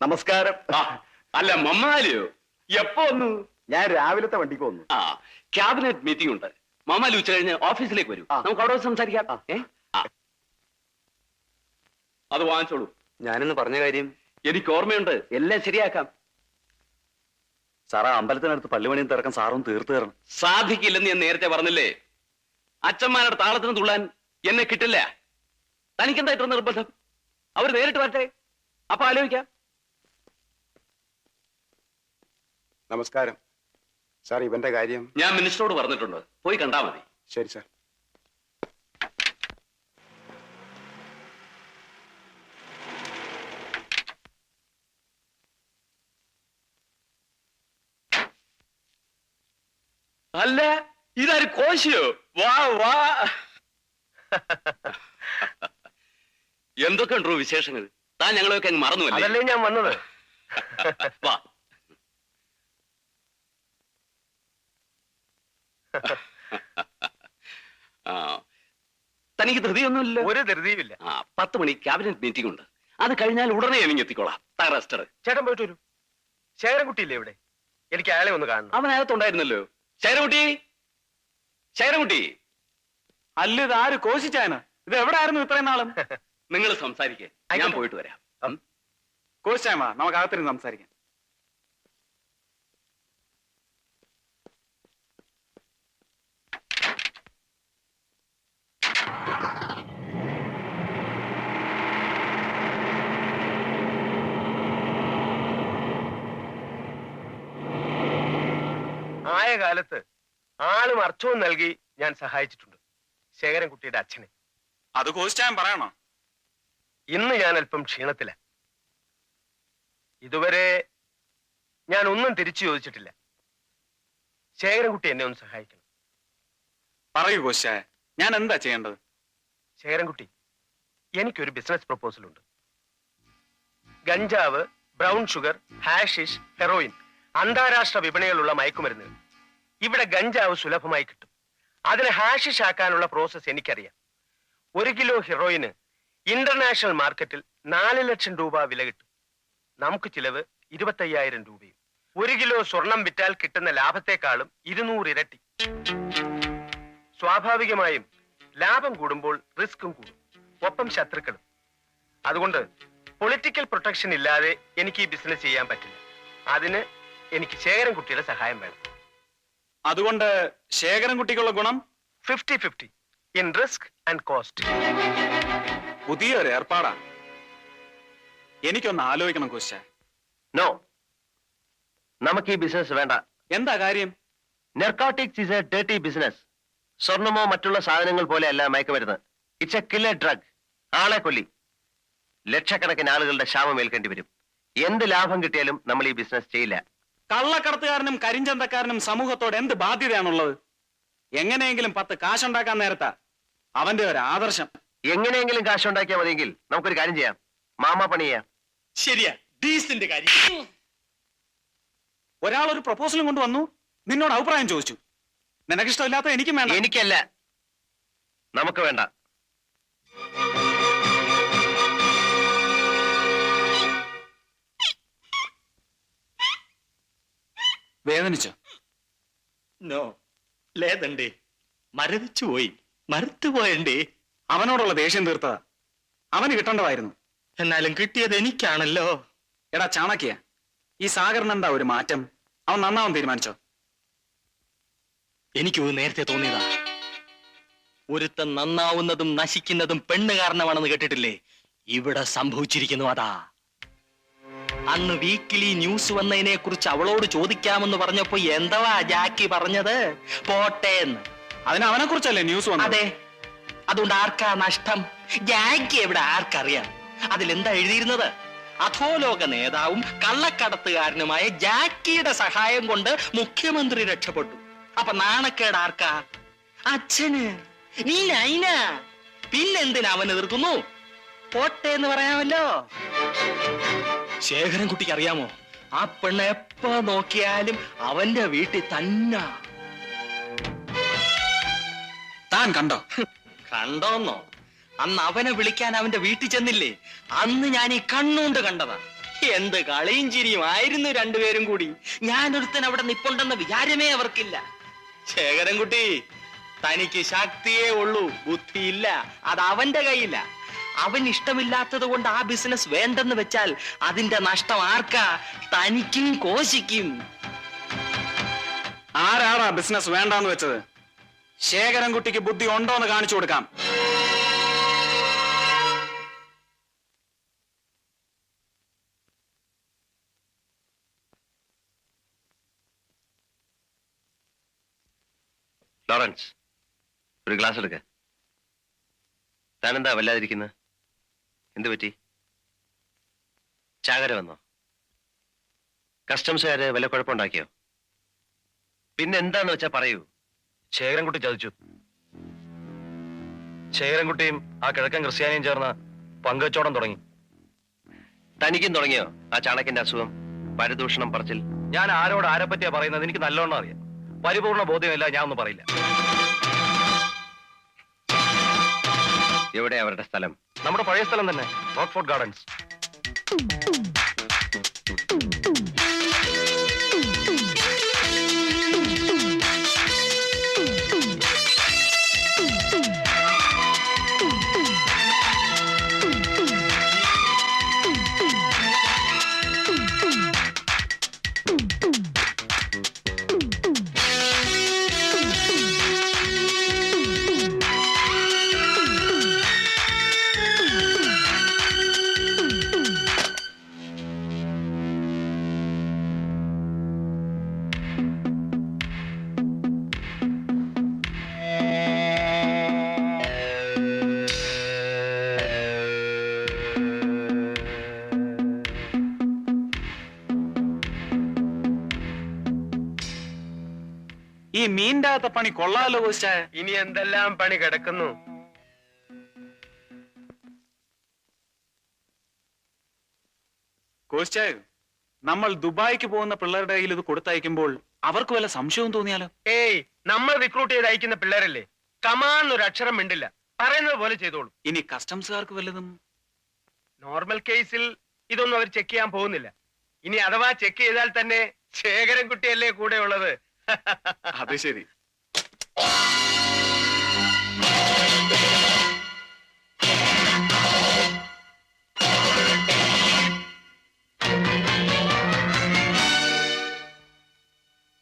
നമസ്കാരം. അല്ല മമ്മാലിയോ എപ്പോ വന്നു? ഞാൻ രാവിലത്തെ വണ്ടിക്ക് വന്നു. ക്യാബിനറ്റ് മീറ്റിംഗ് ഉണ്ട്. മമ്മാലി ഉച്ച കഴിഞ്ഞ് ഓഫീസിലേക്ക് വരും. നമുക്ക് അവിടെ സംസാരിക്കാം. അത് വാങ്ങിച്ചോളൂ. ഞാനിന്ന് പറഞ്ഞ കാര്യം എനിക്ക് ഓർമ്മയുണ്ട്. എല്ലാം ശരിയാക്കാം. സാറാ, അമ്പലത്തിനടുത്ത് പള്ളിമണിയും തിറക്കാൻ സാറും തീർത്തു തരണം. സാധിക്കില്ലെന്ന് ഞാൻ നേരത്തെ പറഞ്ഞില്ലേ. അച്ഛന്മാരുടെ താളത്തിന് തുള്ളാൻ എന്നെ കിട്ടില്ല. തനിക്കെന്തായിട്ട് നിർബന്ധം? അവർ നേരിട്ട് വരട്ടെ, അപ്പൊ ആലോചിക്കാം. നമസ്കാരം സാർ. ഇവന്റെ കാര്യം ഞാൻ മിനിസ്റ്ററോട് പറഞ്ഞിട്ടുണ്ട്. പോയി കണ്ടാ മതി. ശരി സാർ. അല്ല, ഇതാര് കോശിയോ? വാ വാ. എന്തൊക്കെയുണ്ടോ വിശേഷങ്ങൾ? താൻ ഞങ്ങളെയൊക്കെ അങ്ങ് മറന്നു. അതല്ലേ ഞാൻ വന്നത്. വാ. തനിക്ക് ധൃതിയൊന്നുമില്ല? ഒരു ധൃതിയുമില്ല. 10 മണി ക്യാബിനറ്റ് മീറ്റിംഗ് ഉണ്ട്. അത് കഴിഞ്ഞാൽ ഉടനെ ഞാൻ എത്തിക്കോളാം. റെസ്റ്റർ. ചേട്ടൻ പോയിട്ട് വരൂ. ശേഖരൻകുട്ടിയില്ലേ ഇവിടെ? എനിക്ക് അയാളെ ഒന്ന് കാണണം. അവൻ അകത്തുണ്ടായിരുന്നല്ലോ. ശൈരകുട്ടി, ശൈരകുട്ടി. അല്ല, ഇത് ആര്? കോശിച്ചായന? ഇത് എവിടെ ആയിരുന്നു ഇത്രയും നാളും? നിങ്ങൾ സംസാരിക്കേ, ഞാൻ പോയിട്ട് വരാം. കോശിച്ചായ, നമുക്ക് അകത്തിരുന്ന് സംസാരിക്കാം. ആയ കാലത്ത് ആളും അർച്ചവും നൽകി ഞാൻ സഹായിച്ചിട്ടുണ്ട് ശേഖരൻകുട്ടിയുടെ അച്ഛനെ. അത് കോശിച്ചായൻ പറയണോ? ഇന്ന് ഞാൻ അല്പം ക്ഷീണത്തില. ഇതുവരെ ഞാൻ ഒന്നും തിരിച്ചു ചോദിച്ചിട്ടില്ല. ശേഖരൻകുട്ടി എന്നെ ഒന്ന് സഹായിക്കണം. പറയൂ കോശിച്ചായ, ഞാൻ എന്താ ചെയ്യേണ്ടത്? ശേഖരൻകുട്ടി, എനിക്കൊരു ബിസിനസ് പ്രപ്പോസൽ ഉണ്ട്. ഗഞ്ചാവ്, ബ്രൗൺ ഷുഗർ, ഹാഷിഷ്, ഹെറോയിൻ അന്താരാഷ്ട്ര വിപണികളുള്ള മയക്കുമരുന്നുകൾ. ഇവിടെ ഗഞ്ചാവ് സുലഭമായി കിട്ടും. അതിനെ ഹാഷിഷ് ആക്കാനുള്ള പ്രോസസ് എനിക്കറിയാം. 1 കിലോ ഹെറോയിന് ഇന്റർനാഷണൽ മാർക്കറ്റിൽ 4 ലക്ഷം രൂപ വില കിട്ടും. നമുക്ക് ചിലവ് 25,000 രൂപയും. 1 കിലോ സ്വർണം വിറ്റാൽ കിട്ടുന്ന ലാഭത്തെക്കാളും 200 ഇരട്ടി. സ്വാഭാവികമായും ലാഭം കൂടുമ്പോൾ റിസ്ക്കും കൂടും, ഒപ്പം ശത്രുക്കളും. അതുകൊണ്ട് പൊളിറ്റിക്കൽ പ്രൊട്ടക്ഷൻ ഇല്ലാതെ എനിക്ക് ഈ ബിസിനസ് ചെയ്യാൻ പറ്റില്ല. അതിന് എനിക്ക് ശേഖരൻകുട്ടിയുടെ സഹായം വേണം. അതുകൊണ്ട് ശേഖരൻകുട്ടിക്കുള്ള ഗുണം 50-50 ഇൻ റിസ്ക് ആൻഡ് കോസ്റ്റ്. പുതിയൊരു ഏർപ്പാടാ. എനിക്കൊന്ന് ആലോചിക്കണം കോശിച്ചായ. നോ, നമുക്ക് ഈ ബിസിനസ് വേണ്ട. എന്താ കാര്യം? Narcotics is a dirty business. സ്വർണമോ മറ്റുള്ള സാധനങ്ങൾ പോലെ അല്ല മയക്കുമരുന്ന്. It's a killer drug. ആളെ കൊല്ലി. ലക്ഷക്കണക്കിന് ആളുകളുടെ ക്ഷാമം ഏൽക്കേണ്ടി വരും. എന്ത് ലാഭം കിട്ടിയാലും നമ്മൾ ഈ ബിസിനസ് ചെയ്യില്ല. കള്ളക്കടത്തുകാരനും കരിഞ്ചന്തക്കാരനും സമൂഹത്തോട് എന്ത് ബാധ്യതയാണുള്ളത്? എങ്ങനെയെങ്കിലും 10 കാശുണ്ടാക്കാൻ നേരത്താ അവന്റെ ഒരു ആദർശം. എങ്ങനെയെങ്കിലും കാശുണ്ടാക്കിയാൽ മതിയെങ്കിൽ നമുക്കൊരു കാര്യം ചെയ്യാം. മാമാ പണി ചെയ്യാം. ശരിയാ, ഡീസന്റ് കാര്യം. ഒരാൾ ഒരു പ്രപ്പോസലും കൊണ്ടുവന്നു, നിന്നോട് അഭിപ്രായം ചോദിച്ചു. നിനക്കിഷ്ടമില്ലാത്ത എനിക്കും വേണ്ട. എനിക്കല്ല, നമുക്ക് വേണ്ട. വേദനിച്ചോ? നോ, లేదండి. മരവിച്ചുപോയി, മറുത്തുപോയണ്ടേ. അവനോടുള്ള ദേഷ്യം തീർത്തതാ. അവന് കിട്ടേണ്ടതായിരുന്നു. എന്നാലും കിട്ടിയത് എനിക്കാണല്ലോ. എടാ ചാണക്യ, ഈ സാഗറിന് എന്താ ഒരു മാറ്റം? അവൻ നന്നാവാൻ തീരുമാനിച്ചോ? എനിക്കത് നേരത്തെ തോന്നിയതാ. ഒരുത്തൻ നന്നാവുന്നതും നശിക്കുന്നതും പെണ്ണ് കാരണമാണെന്ന് കേട്ടിട്ടില്ലേ? ഇവിടെ സംഭവിച്ചിരിക്കുന്നു അതാ. അന്ന് വീക്കിലി ന്യൂസ് വന്നതിനെ കുറിച്ച് അവളോട് ചോദിക്കാമെന്ന് പറഞ്ഞപ്പോ എന്താ ജാക്കി പറഞ്ഞത്? പോട്ടേന്ന്. അതിന് അവനെ കുറിച്ചല്ലേ ന്യൂസ് വന്നത്? അതെ. അതുകൊണ്ട് ആർക്കാ നഷ്ടം? ജാക്കി എവിടെ ആർക്കറിയാം? അതിലെന്താ എഴുതിയിരുന്നത്? അധോലോക നേതാവും കള്ളക്കടത്തുകാരനുമായ ജാക്കിയുടെ സഹായം കൊണ്ട് മുഖ്യമന്ത്രി രക്ഷപ്പെട്ടു. അപ്പൊ നാണക്കേട് ആർക്കാ? അച്ഛന്. നീ നൈന. പിന്നെന്തിനാ അവൻ എതിർക്കുന്നു? പോട്ടെ എന്ന് പറയാമല്ലോ. ശേഖരൻകുട്ടിക്ക് അറിയാമോ, ആ പെണ്ണ് എപ്പോ നോക്കിയാലും അവന്റെ വീട്ടിൽ തന്നെ. താൻ കണ്ടോ? കണ്ടോന്നോ? അന്ന് അവനെ വിളിക്കാൻ അവന്റെ വീട്ടിൽ ചെന്നില്ലേ? അന്ന് ഞാൻ ഈ കണ്ണുകൊണ്ട് കണ്ടതാ. എന്ത് കളിയും ചിരിയും ആയിരുന്നു രണ്ടുപേരും കൂടി. ഞാനൊരുത്തൻ അവിടെ നിപ്പുണ്ടെന്ന വിചാരമേ അവർക്കില്ല. ശേഖരൻകുട്ടി, തനിക്ക് ശക്തിയേ ഉള്ളൂ, ബുദ്ധിയില്ല. അത് അവന്റെ കയ്യില്ല. അവൻ ഇഷ്ടമില്ലാത്തത് കൊണ്ട് ആ ബിസിനസ് വേണ്ടെന്ന് വെച്ചാൽ അതിന്റെ നഷ്ടം ആർക്കാ? തനിക്കും കോശിക്കും. ആരാടാ ബിസിനസ് വേണ്ടാന്ന് വെച്ചത്? ശേഖരൻകുട്ടിക്ക് ബുദ്ധി ഉണ്ടോന്ന് കാണിച്ചു കൊടുക്കാം. ലോറൻസ്, ഒരു ഗ്ലാസ് എടുക്ക. താനെന്താ വല്ലാതിരിക്കുന്നത്? എന്തു പറ്റി? ചാകര വന്നോ? കസ്റ്റംസുകാര് വല്ല കുഴപ്പമുണ്ടാക്കിയോ? പിന്നെ എന്താന്ന് വെച്ചാ പറയൂ. ശേഖരൻകുട്ടി ചതിച്ചു. ശേഖരൻകുട്ടിയും ആ കിഴക്കൻ ക്രിസ്ത്യാനിയും ചേർന്ന് പങ്കുവച്ചോടം തുടങ്ങി. തനിക്കും തുടങ്ങിയോ ആ ചാണക്യന്റെ അസുഖം? പരദൂഷണം പറച്ചിൽ. ഞാൻ ആരോട് ആരെ പറ്റിയാ പറയുന്നത് എനിക്ക് നല്ലോണം അറിയാം. പരിപൂർണ ബോധ്യമില്ല, ഞാൻ ഒന്നും പറയില്ല. എവിടെ അവരുടെ സ്ഥലം? നമ്മുടെ പഴയ സ്ഥലം തന്നെ, റോക്ക്ഫോർട്ട് ഗാർഡൻസ്. ഈ മീൻ്റെ അകത്തെ പണി കൊള്ളാലോ കോശ. ഇനി എന്തെല്ലാം പണി കിടക്കുന്നു. കോശ, നമ്മൾ ദുബായിക്ക് പോകുന്ന പിള്ളേരുടെ കയ്യിൽ ഇത് കൊടുത്തയക്കുമ്പോൾ അവർക്ക് വല്ല സംശയവും തോന്നിയാലോ? ഏയ്, നമ്മൾ റിക്രൂട്ട് ചെയ്ത് അയക്കുന്ന പിള്ളേരല്ലേ, കമാന്നൊരു അക്ഷരം മിണ്ടില്ല, പറയുന്നത് പോലെ ചെയ്തോളൂ. ഇനി കസ്റ്റംസുകാർക്ക് വല്ലതും? നോർമൽ കേസിൽ ഇതൊന്നും അവർ ചെക്ക് ചെയ്യാൻ പോകുന്നില്ല. ഇനി അഥവാ ചെക്ക് ചെയ്താൽ തന്നെ ശേഖരൻകുട്ടിയല്ലേ കൂടെ ഉള്ളത്. അത് ശരി.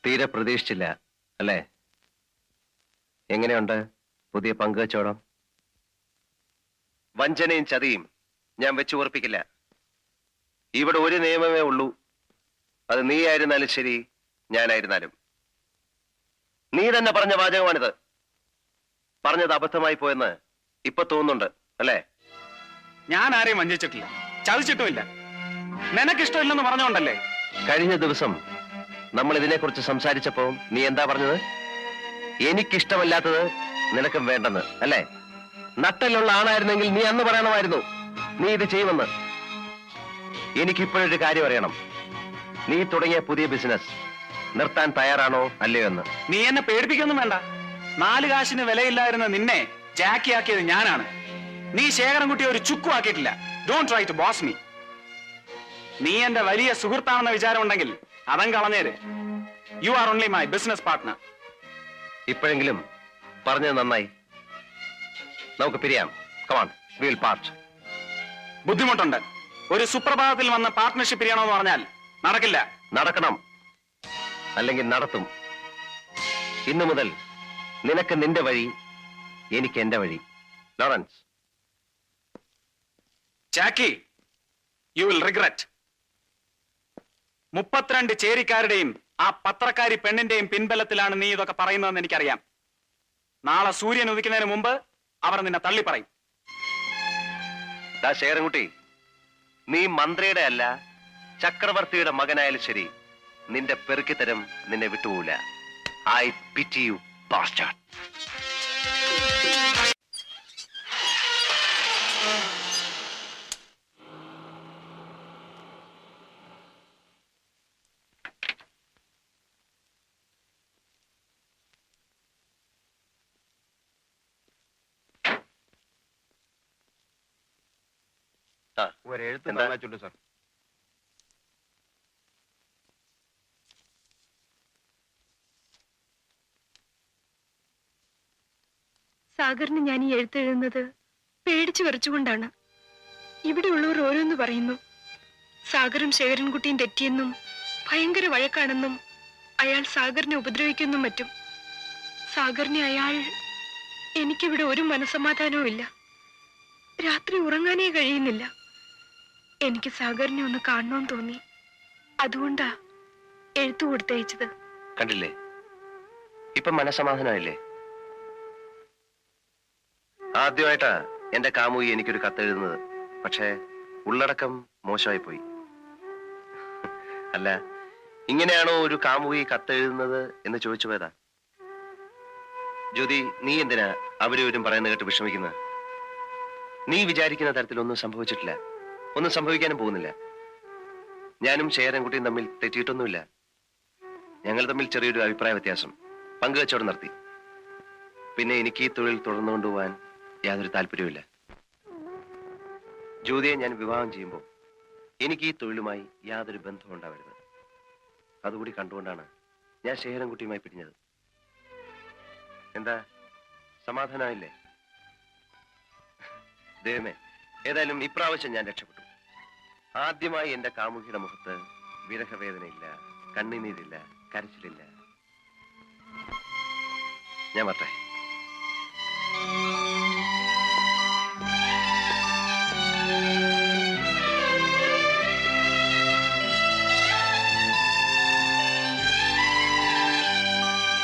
തീരെ പ്രതീക്ഷിച്ചില്ല അല്ലേ? എങ്ങനെയുണ്ട് പുതിയ പങ്കുവച്ചോടം? വഞ്ചനയും ചതിയും ഞാൻ വെച്ചു ഉറപ്പിക്കില്ല. ഇവിടെ ഒരു നിയമമേ ഉള്ളൂ, അത് നീ ആയിരുന്നാലും ശരി, ഞാനായിരുന്നാലും. നീ തന്നെ പറഞ്ഞ വാചകമാണിത്. പറഞ്ഞത് അബദ്ധമായി പോയെന്ന് ഇപ്പൊ തോന്നുന്നുണ്ട് അല്ലേ? ഞാൻ ആരെയും വഞ്ചിച്ചിട്ടില്ല, ചതിച്ചിട്ടുമില്ല. നിനക്കിഷ്ടമില്ലെന്ന് പറഞ്ഞോണ്ടല്ലേ? കഴിഞ്ഞ ദിവസം നമ്മൾ ഇതിനെക്കുറിച്ച് സംസാരിച്ചപ്പോ നീ എന്താ പറഞ്ഞത്? എനിക്കിഷ്ടമല്ലാത്തത് നിനക്കും വേണ്ടെന്ന് അല്ലേ? നട്ടലുള്ള ആണായിരുന്നെങ്കിൽ നീ അന്ന് പറയണമായിരുന്നു നീ ഇത് ചെയ്യുമെന്ന്. എനിക്കിപ്പോഴൊരു കാര്യം അറിയണം. നീ തുടങ്ങിയ പുതിയ ബിസിനസ് നിർത്താൻ തയ്യാറാണോ അല്ലയോ എന്ന്. നീ എന്നെ പേടിപ്പിക്കൊന്നും വേണ്ട. 4 കാശിന് വിലയില്ലായിരുന്ന നിന്നെ ജാക്കിയാക്കിയത് ഞാനാണ്. നീ ശേഖരൻകുട്ടി ഒരു ചുക്കും ആക്കിയിട്ടില്ല. Don't try to boss me. നീ എന്റെ വലിയ സുഹൃത്താണെന്ന വിചാരം ഉണ്ടെങ്കിൽ അതം കളഞ്ഞേര്. You are only my business partner. ഇപ്പോഴെങ്കിലും പറഞ്ഞത് നന്നായി. നമുക്ക് പിരിയാം. Come on, we will part. ബുദ്ധിമുട്ടുണ്ട്. ഒരു സുപ്രഭാതത്തിൽ വന്ന് പാർട്ട്ണർഷിപ്പ് ചെയ്യണമെന്ന് പറഞ്ഞാൽ നടക്കില്ല. നടക്കണം, അല്ലെങ്കിൽ നടത്തും. ഇന്നു മുതൽ നിനക്ക് നിന്റെ വഴി, എനിക്ക് എന്റെ വഴി. Lawrence. Jackie, you will regret. 32 ചേരിക്കാരുടെയും ആ പത്രക്കാരി പെണ്ണിന്റെയും പിൻബലത്തിലാണ് നീ ഇതൊക്കെ പറയുന്നതെന്ന് എനിക്കറിയാം. നാളെ സൂര്യൻ ഉദിക്കുന്നതിന് മുമ്പ് അവർ നിന്നെ തള്ളി പറയും. ശേഖരൻകുട്ടി, നീ മന്ത്രിയുടെ അല്ല ചക്രവർത്തിയുടെ മകനായാലും ശരി, നിന്റെ പെറുക്കിത്തരം നിന്നെ വിട്ടുപോകില്ല. I pity you bastard. ഒരു എഴുത്ത് എന്താ? തന്നാ ചൊല്ലു സാർ. സാഗറിന് ഞാൻ ഈ എഴുത്തെഴുതുന്നത് പേടിച്ചു വിറച്ചുകൊണ്ടാണ്. ഇവിടെയുള്ളവർ ഓരോന്ന് പറയുന്നു. സാഗറും ശേഖരൻകുട്ടിയും തെറ്റിയെന്നും ഭയങ്കര വഴക്കാണെന്നും അയാൾ സാഗറിനെ ഉപദ്രവിക്കുന്നും മറ്റും. സാഗറിനെ അയാൾ... എനിക്കിവിടെ ഒരു മനസമാധാനവും ഇല്ല. രാത്രി ഉറങ്ങാനേ കഴിയുന്നില്ല. എനിക്ക് സാഗറിനെ ഒന്ന് കാണണമെന്ന് തോന്നി. അതുകൊണ്ടാ എഴുത്തു കൊടുത്തയച്ചത്. കണ്ടില്ലേ, ഇപ്പൊ മനസമാധാനമില്ലേ? ആദ്യമായിട്ടാ എന്റെ കാമുകി എനിക്കൊരു കത്തെഴുതുന്നത്. പക്ഷേ ഉള്ളടക്കം മോശമായി പോയി. അല്ല, ഇങ്ങനെയാണോ ഒരു കാമുകി കത്തെഴുതുന്നത് എന്ന് ചോദിച്ചു പോയതാ. ജ്യോതി, നീ എന്തിനാ അവരും പറയുന്ന കേട്ട് വിഷമിക്കുന്നത്? നീ വിചാരിക്കുന്ന തരത്തിലൊന്നും സംഭവിച്ചിട്ടില്ല, ഒന്നും സംഭവിക്കാനും പോകുന്നില്ല. ഞാനും ശേഖരൻകുട്ടിയും തമ്മിൽ തെറ്റിയിട്ടൊന്നുമില്ല. ഞങ്ങൾ തമ്മിൽ ചെറിയൊരു അഭിപ്രായ വ്യത്യാസം പങ്കുവെച്ചോടെ നിർത്തി. പിന്നെ എനിക്ക് ഈ തൊഴിൽ തുടർന്നു കൊണ്ടുപോകാൻ യാതൊരു താല്പര്യവുമില്ല. ജ്യോതിയെ ഞാൻ വിവാഹം ചെയ്യുമ്പോൾ എനിക്ക് ഈ തൊഴിലുമായി യാതൊരു ബന്ധവും ഉണ്ടാവരുത്. അതുകൂടി കണ്ടുകൊണ്ടാണ് ഞാൻ ശേഖരൻകുട്ടിയുമായി പിരിഞ്ഞത്. എന്താ, സമാധാനമായില്ലേ? ദൈവമേ, ഏതായാലും ഇപ്രാവശ്യം ഞാൻ രക്ഷപ്പെട്ടു. ആദ്യമായി എന്റെ കാമുകിയുടെ മുഖത്ത് വിരഹവേദനയില്ല, കണ്ണുനീരില്ല, കരച്ചിലില്ല. ഞാൻ വരട്ടെ.